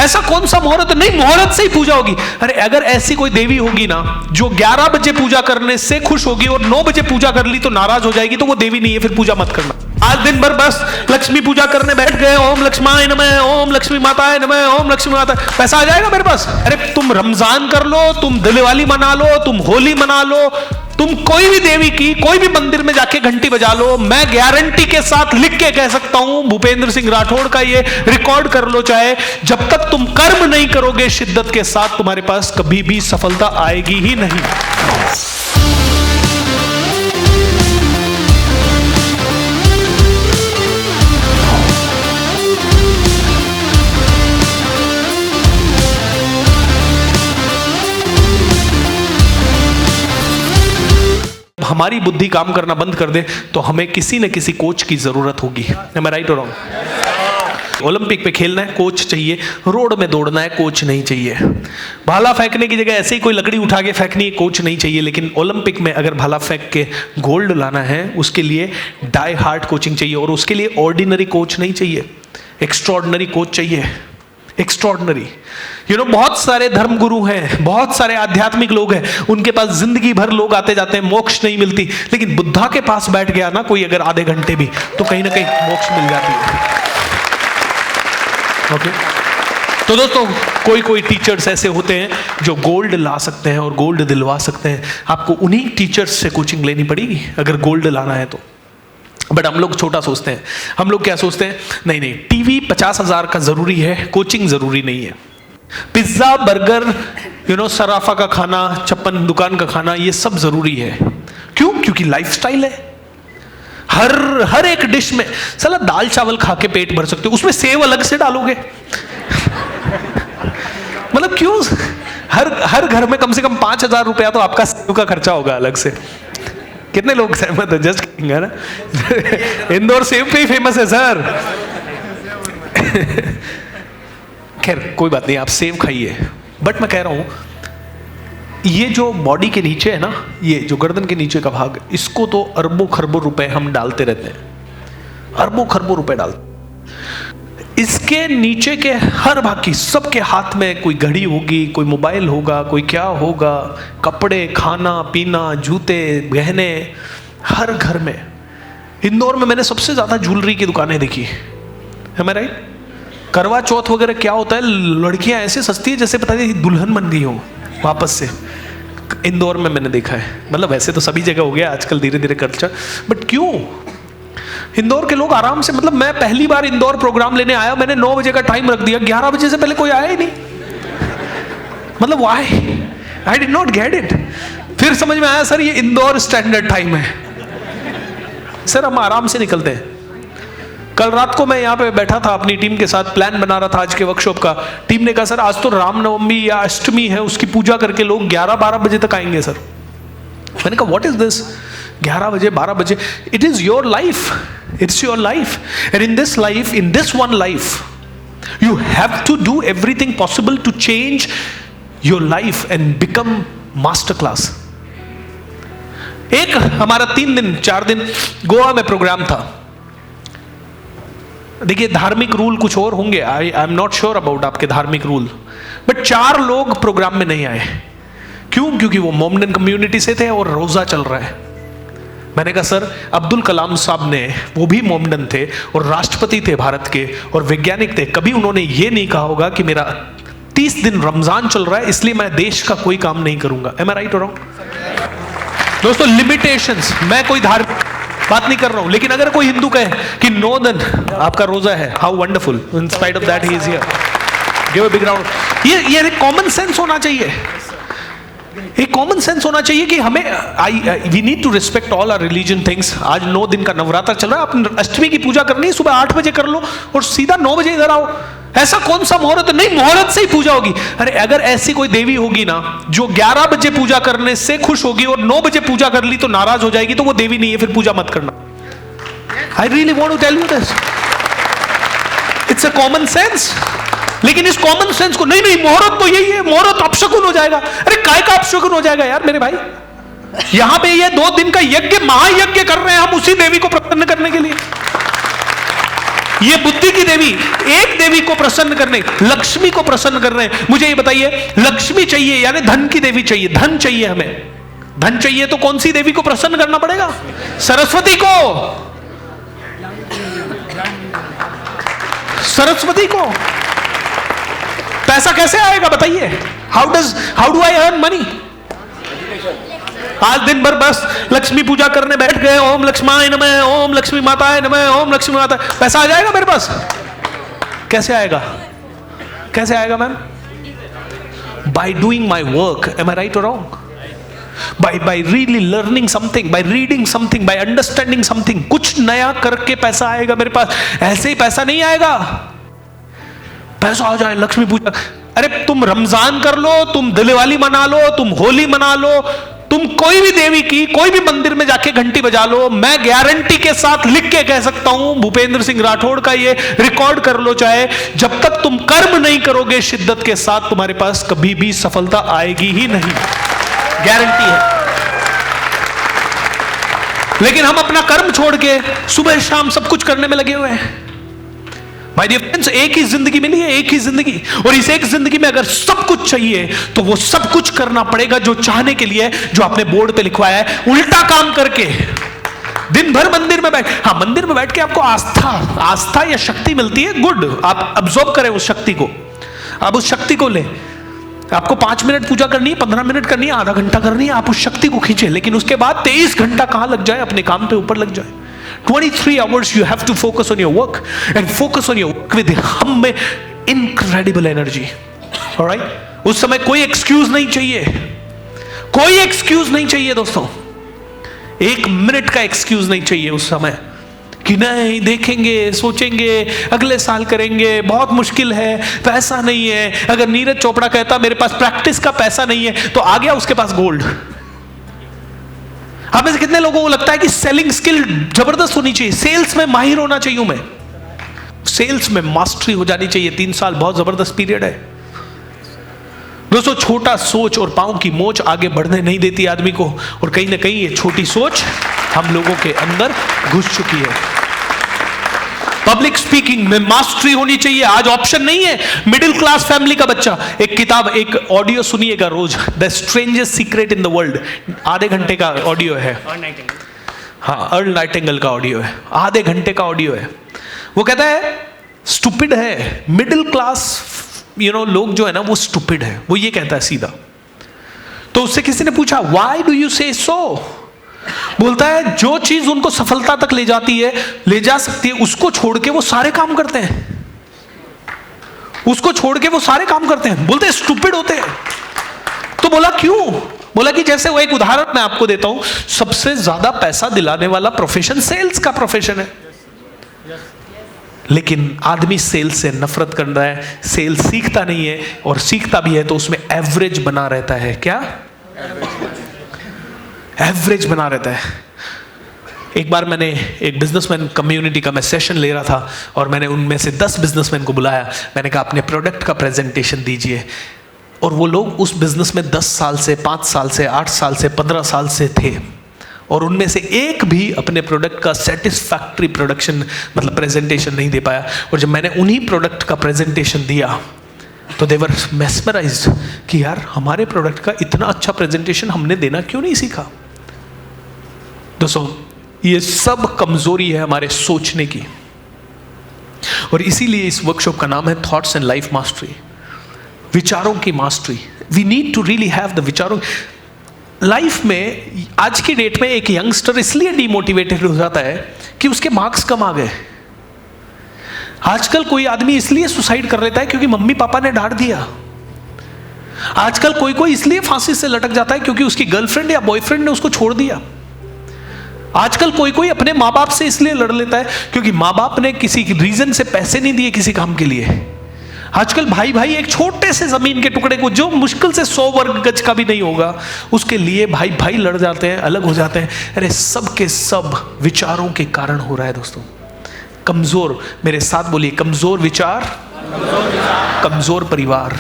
ऐसा कौन सा मुहूर्त? नहीं, मुहूर्त से ही पूजा होगी। अरे अगर ऐसी कोई देवी होगी ना जो 11 बजे पूजा करने से खुश होगी और 9 बजे पूजा कर ली तो नाराज हो जाएगी, तो वो देवी नहीं है, फिर पूजा मत करना। आज दिन भर बस लक्ष्मी पूजा करने बैठ गए, ओम लक्ष्माय नमः, ओम लक्ष्मी माताय नमः, ओम लक्ष्मी माता, पैसा आ जाएगा मेरे पास। अरे तुम रमजान कर लो, तुम दिवाली मना लो, तुम होली मना लो, तुम कोई भी देवी की कोई भी मंदिर में जाके घंटी बजा लो, मैं गारंटी के साथ लिख के कह सकता हूं, भूपेंद्र सिंह राठौड़ का ये रिकॉर्ड कर लो चाहे, जब तक तुम कर्म नहीं करोगे शिद्दत के साथ, तुम्हारे पास कभी भी सफलता आएगी ही नहीं। हमारी बुद्धि काम करना बंद कर दे तो हमें किसी न किसी कोच की जरूरत होगी। Am I right or wrong? Olympic पे खेलना है, कोच चाहिए। रोड में दौड़ना है, कोच नहीं चाहिए। भाला फेंकने की जगह ऐसे ही कोई लकड़ी उठा के फेंकनी है, कोच नहीं चाहिए। लेकिन ओलंपिक में अगर भाला फेंक के गोल्ड लाना है, उसके लिए डाई हार्ड कोचिंग चाहिए, और उसके लिए ऑर्डिनरी कोच नहीं चाहिए, एक्स्ट्रॉर्डिनरी कोच चाहिए। एक्स्ट्रॉर्डिनरी, बहुत सारे धर्म गुरु हैं, बहुत सारे आध्यात्मिक लोग हैं, उनके पास जिंदगी भर लोग आते जाते हैं, मोक्ष नहीं मिलती। लेकिन बुद्धा के पास बैठ गया ना कोई अगर आधे घंटे भी, तो कहीं ना कहीं मोक्ष मिल जाती है। ओके, तो दोस्तों कोई टीचर्स ऐसे होते हैं जो गोल्ड ला सकते हैं और गोल्ड दिलवा सकते हैं। आपको उन्हीं टीचर्स से कोचिंग लेनी पड़ेगी अगर गोल्ड लाना है तो। बट हम लोग छोटा सोचते हैं। हम लोग क्या सोचते हैं, नहीं, टीवी 50,000 का जरूरी है, कोचिंग जरूरी नहीं है। पिज्जा, बर्गर, सराफा का खाना, चप्पन दुकान का खाना, ये सब जरूरी है। क्यों? क्योंकि लाइफस्टाइल है। हर एक डिश में साला दाल चावल खा के पेट भर सकते हो, उसमें सेव अलग से डालोगे? मतलब क्यों? हर घर में कम से कम 5,000 रुपया तो आपका सेव का खर्चा होगा अलग से। कितने लोग सहमत है? जस्ट है ना। इंदौर सेव पे ही फेमस है सर। खैर कोई बात नहीं, आप सेव खाइए। बट मैं कह रहा हूं, ये जो बॉडी के नीचे है ना, ये जो गर्दन के नीचे का भाग, इसको तो अरबों खरबों रुपए हम डालते रहते हैं, अरबों खरबों रुपए डालते। इसके नीचे के हर भाग की, सबके हाथ में कोई घड़ी होगी, कोई मोबाइल होगा, कोई क्या होगा, कपड़े, खाना पीना, जूते, गहने, हर घर में। इंदौर में मैंने सबसे ज्यादा ज्वेलरी की दुकानें देखी है, मैं राइट? करवा चौथ वगैरह क्या होता है, लड़कियां ऐसे सस्ती है जैसे पता नहीं दुल्हन बन गई हो वापस से। इंदौर में मैंने देखा है, मतलब वैसे तो सभी जगह हो गया आजकल धीरे धीरे कल्चर, बट क्यों? इंदौर के लोग आराम से, मतलब मैं पहली बार इंदौर प्रोग्राम लेने आया, मैंने 9 बजे का टाइम रख दिया, 11 बजे से पहले कोई आया ही नहीं। मतलब why? I did not get it. फिर समझ में आया, सर ये इंदौर स्टैंडर्ड टाइम है। सर हम आराम से निकलते हैं। कल रात को मैं यहाँ पे बैठा था अपनी टीम के साथ, प्लान बना रहा था आज के वर्कशॉप का। टीम ने कहा सर आज तो रामनवमी या अष्टमी है, उसकी पूजा करके लोग 11-12 बजे तक आएंगे सर। मैंने कहा व्हाट इज दिस? 11 बजे 12 बजे, it is your life, it's your life, and in this life, in this one life you have to do everything possible to change your life and become master class. एक हमारा 3-4 दिन गोवा में programme था। देखिए धार्मिक rule कुछ और होंगे, I am not sure about आपके धार्मिक रूल, बट 4 लोग प्रोग्राम में नहीं आए। क्यों? क्योंकि वो मोमडन कम्युनिटी से थे और रोजा चल रहा है। मैंने कहा सर अब्दुल कलाम साहब ने, वो भी मोमडन थे और राष्ट्रपति थे भारत के और वैज्ञानिक थे, कभी उन्होंने ये नहीं कहा होगा कि मेरा 30 दिन रमजान चल रहा है इसलिए मैं देश का कोई काम नहीं करूंगा। एम आई राइट और रॉन्ग? दोस्तों लिमिटेशंस, मैं कोई धार्मिक बात नहीं कर रहा हूं, लेकिन अगर कोई हिंदू कहे कि 9 दिन आपका रोजा है, how wonderful, in spite of that he is here, give a big round. ये कॉमन सेंस होना चाहिए, एक कॉमन सेंस होना चाहिए कि हमें we need to respect all our religion things. आज 9 दिन का नवरात्र चल रहा है, आप अष्टमी की पूजा करनी है, सुबह 8 बजे कर लो और सीधा 9 बजे इधर आओ। ऐसा कौन सा मुहूर्त? नहीं, मुहूर्त से ही पूजा होगी। अरे अगर ऐसी कोई देवी होगी ना जो 11 बजे पूजा करने से खुश होगी और 9 बजे पूजा कर ली तो नाराज हो जाएगी, तो वो देवी नहीं है, फिर पूजा मत करना। I really want to tell you this, it's a common sense. लेकिन इस कॉमन सेंस को नहीं, मुहूर्त तो यही है, मुहूर्त अपशकुन हो जाएगा। अरे काय का अपशकुन हो जाएगा यार मेरे भाई? यहां पे ये 2 दिन का यज्ञ, महायज्ञ कर रहे हैं हम उसी देवी को प्रसन्न करने के लिए। ये बुद्धि की देवी एक देवी को प्रसन्न करने, लक्ष्मी को प्रसन्न कर रहे हैं। मुझे ये बताइए, लक्ष्मी चाहिए यानी धन की देवी चाहिए, धन चाहिए हमें, धन चाहिए तो कौन सी देवी को प्रसन्न करना पड़ेगा? सरस्वती को, सरस्वती को। पैसा कैसे आएगा बताइए? How do I earn money? आज दिन भर बस लक्ष्मी पूजा करने बैठ गए, ओम लक्ष्माय नमः, ओम लक्ष्मी माताय नमः, ओम लक्ष्मी माता, पैसा आ जाएगा मेरे पास? कैसे आएगा? कैसे आएगा ma'am? By doing my work, am I right और wrong? by really learning something, by reading something, by understanding something, कुछ नया करके पैसा आएगा मेरे पास। ऐसे ही पैसा नहीं आएगा। पैसा आ जाए लक्ष्मी पूजा, अरे तुम रमजान कर लो, तुम दिवाली मना लो, तुम होली मना लो, तुम कोई भी देवी की कोई भी मंदिर में जाके घंटी बजा लो, मैं गारंटी के साथ लिख के कह सकता हूं, भूपेंद्र सिंह राठौड़ का ये रिकॉर्ड कर लो चाहे, जब तक तुम कर्म नहीं करोगे शिद्दत के साथ, तुम्हारे पास कभी भी सफलता आएगी ही नहीं, गारंटी है। लेकिन हम अपना कर्म छोड़ के सुबह शाम सब कुछ करने में लगे हुए हैं। माय डियर फ्रेंड्स, एक ही जिंदगी मिली है, एक ही जिंदगी, और इस एक जिंदगी में अगर सब कुछ चाहिए तो वो सब कुछ करना पड़ेगा जो चाहने के लिए, जो आपने बोर्ड पे लिखवाया है, उल्टा काम करके। दिन भर मंदिर में बैठ, हाँ मंदिर में बैठ के आपको आस्था या शक्ति मिलती है, गुड, आप अब्सॉर्ब करें उस शक्ति को, आप उस शक्ति को लें। आपको 5 मिनट पूजा करनी है, 15 मिनट करनी है, आधा घंटा करनी है, आप उस शक्ति को खींचे, लेकिन उसके बाद 23 घंटा कहां लग जाए, अपने काम पे ऊपर लग जाए। 23 hours you have to focus on your work and focus on your work with hum incredible energy. Alright? उस समय कोई एक्सक्यूज नहीं चाहिए, कोई एक्सक्यूज नहीं चाहिए दोस्तों, 1 मिनट का एक्सक्यूज नहीं चाहिए उस समय कि नहीं देखेंगे, सोचेंगे, अगले साल करेंगे, बहुत मुश्किल है, पैसा नहीं है। अगर नीरज चोपड़ा कहता मेरे पास प्रैक्टिस का पैसा नहीं है, तो आ गया उसके पास गोल्ड। आप में से कितने लोगों को लगता है कि सेलिंग स्किल जबरदस्त होनी चाहिए, सेल्स में माहिर होना चाहिए, मैं सेल्स में मास्टरी हो जानी चाहिए। 3 साल बहुत जबरदस्त पीरियड है दोस्तों। छोटा सोच और पांव की मोच आगे बढ़ने नहीं देती आदमी को, और कहीं ना कहीं ये छोटी सोच हम लोगों के अंदर घुस चुकी है। पब्लिक स्पीकिंग में मास्टरी होनी चाहिए, आज ऑप्शन नहीं है। मिडिल क्लास फैमिली का बच्चा, एक किताब, एक ऑडियो सुनिएगा रोज, the strangest secret in the world, आधे घंटे का ऑडियो है। हाँ, अर्ल नाइटिंगेल का ऑडियो है, आधे घंटे का ऑडियो है। वो कहता है स्टूपिड है मिडिल क्लास लोग जो है ना, वो स्टूपिड है, वो ये कहता है सीधा। तो उससे किसी ने पूछा व्हाई डू यू से सो? बोलता है जो चीज उनको सफलता तक ले जाती है, ले जा सकती है, उसको छोड़ के वो सारे काम करते हैं, उसको छोड़ के वो सारे काम करते हैं, बोलते हैं स्टूपिड होते हैं। तो बोला क्यों? बोला कि जैसे वो एक उदाहरण मैं आपको देता हूं, सबसे ज्यादा पैसा दिलाने वाला प्रोफेशन सेल्स का प्रोफेशन है, लेकिन आदमी सेल्स से नफरत कर रहा है, सेल्स सीखता नहीं है, और सीखता भी है तो उसमें एवरेज बना रहता है। क्या एवरेज बना रहता है। एक बार मैंने एक बिजनेसमैन कम्युनिटी का मैं सेशन ले रहा था, और मैंने उनमें से 10 बिजनेसमैन को बुलाया। मैंने कहा अपने प्रोडक्ट का प्रेजेंटेशन दीजिए, और वो लोग उस बिजनेस में 10 साल से, 5 साल से, 8 साल से, 15 साल से थे, और उनमें से एक भी अपने प्रोडक्ट का सेटिस्फैक्टरी प्रोडक्शन मतलब प्रेजेंटेशन नहीं दे पाया। और जब मैंने उन्हीं प्रोडक्ट का प्रेजेंटेशन दिया तो दे वर मेस्मराइज्ड कि यार हमारे प्रोडक्ट का इतना अच्छा प्रेजेंटेशन हमने देना क्यों नहीं सीखा। दोस्तों, ये सब कमजोरी है हमारे सोचने की, और इसीलिए इस वर्कशॉप का नाम है थॉट्स एंड लाइफ मास्टरी, विचारों की mastery. We need to really have the विचारों। लाइफ में आज की डेट में एक यंगस्टर इसलिए डिमोटिवेटेड हो जाता है कि उसके मार्क्स कम आ गए। आजकल कोई आदमी इसलिए सुसाइड कर लेता है क्योंकि मम्मी पापा ने डांट दिया। आजकल कोई इसलिए फांसी से लटक जाता है क्योंकि उसकी गर्लफ्रेंड या बॉयफ्रेंड ने उसको छोड़ दिया। आजकल कोई अपने माँ बाप से इसलिए लड़ लेता है क्योंकि माँ बाप ने किसी रीजन से पैसे नहीं दिए किसी काम के लिए। आजकल भाई एक छोटे से जमीन के टुकड़े को जो मुश्किल से 100 वर्ग गज का भी नहीं होगा, उसके लिए भाई लड़ जाते हैं, अलग हो जाते हैं। अरे सब के सब विचारों के कारण हो रहा है दोस्तों। कमजोर, मेरे साथ बोलिए, कमजोर विचार, कमजोर परिवार।